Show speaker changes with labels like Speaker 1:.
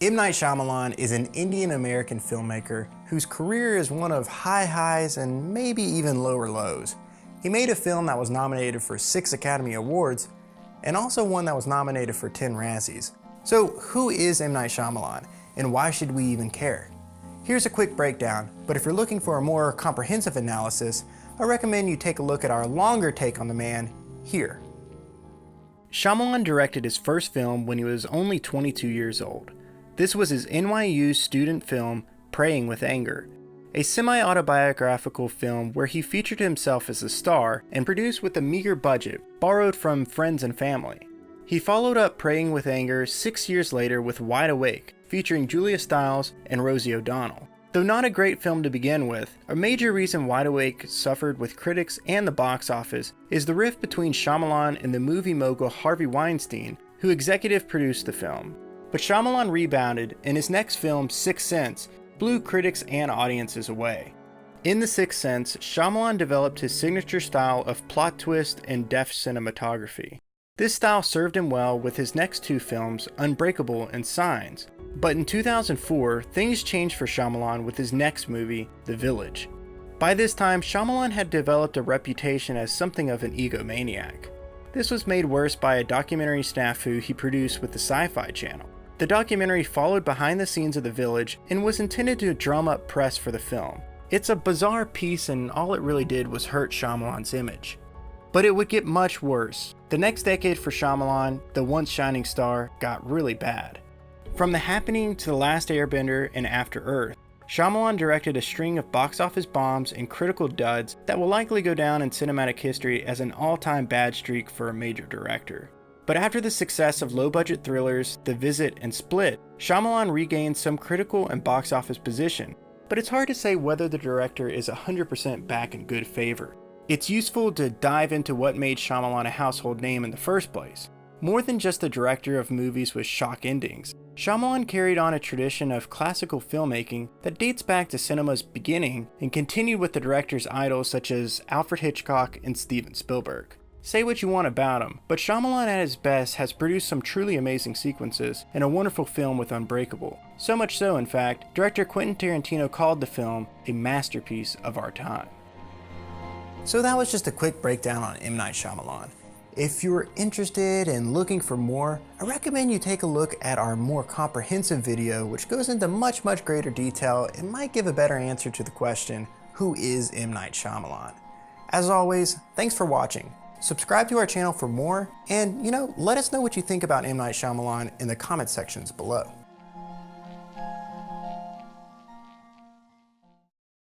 Speaker 1: M Night Shyamalan is an Indian-American filmmaker whose career is one of high highs and maybe even lower lows. He made a film that was nominated for 6 Academy Awards and also one that was nominated for 10 Razzies. So who is M Night Shyamalan and why should we even care? Here's a quick breakdown, but if you're looking for a more comprehensive analysis, I recommend you take a look at our longer take on the man here. Shyamalan directed his first film when he was only 22 years old. This was his NYU student film, Praying with Anger, a semi-autobiographical film where he featured himself as a star and produced with a meager budget, borrowed from friends and family. He followed up Praying with Anger 6 years later with Wide Awake, featuring Julia Stiles and Rosie O'Donnell. Though not a great film to begin with, a major reason Wide Awake suffered with critics and the box office is the rift between Shyamalan and the movie mogul Harvey Weinstein, who executive produced the film. But Shyamalan rebounded, and his next film, Sixth Sense, blew critics and audiences away. In The Sixth Sense, Shyamalan developed his signature style of plot twist and deft cinematography. This style served him well with his next 2 films, Unbreakable and Signs. But in 2004, things changed for Shyamalan with his next movie, The Village. By this time, Shyamalan had developed a reputation as something of an egomaniac. This was made worse by a documentary snafu he produced with the Sci-Fi Channel. The documentary followed behind the scenes of The Village and was intended to drum up press for the film. It's a bizarre piece and all it really did was hurt Shyamalan's image. But it would get much worse. The next decade for Shyamalan, the once shining star, got really bad. From The Happening to The Last Airbender and After Earth, Shyamalan directed a string of box office bombs and critical duds that will likely go down in cinematic history as an all-time bad streak for a major director. But after the success of low-budget thrillers, The Visit, and Split, Shyamalan regained some critical and box office position, but it's hard to say whether the director is 100% back in good favor. It's useful to dive into what made Shyamalan a household name in the first place. More than just the director of movies with shock endings, Shyamalan carried on a tradition of classical filmmaking that dates back to cinema's beginning and continued with the director's idols such as Alfred Hitchcock and Steven Spielberg. Say what you want about him, but Shyamalan at his best has produced some truly amazing sequences and a wonderful film with Unbreakable. So much so, in fact, director Quentin Tarantino called the film a masterpiece of our time. So that was just a quick breakdown on M Night Shyamalan. If you're interested and looking for more, I recommend you take a look at our more comprehensive video which goes into much greater detail and might give a better answer to the question, who is M Night Shyamalan? As always, thanks for watching. Subscribe to our channel for more, and let us know what you think about M Night Shyamalan in the comment sections below.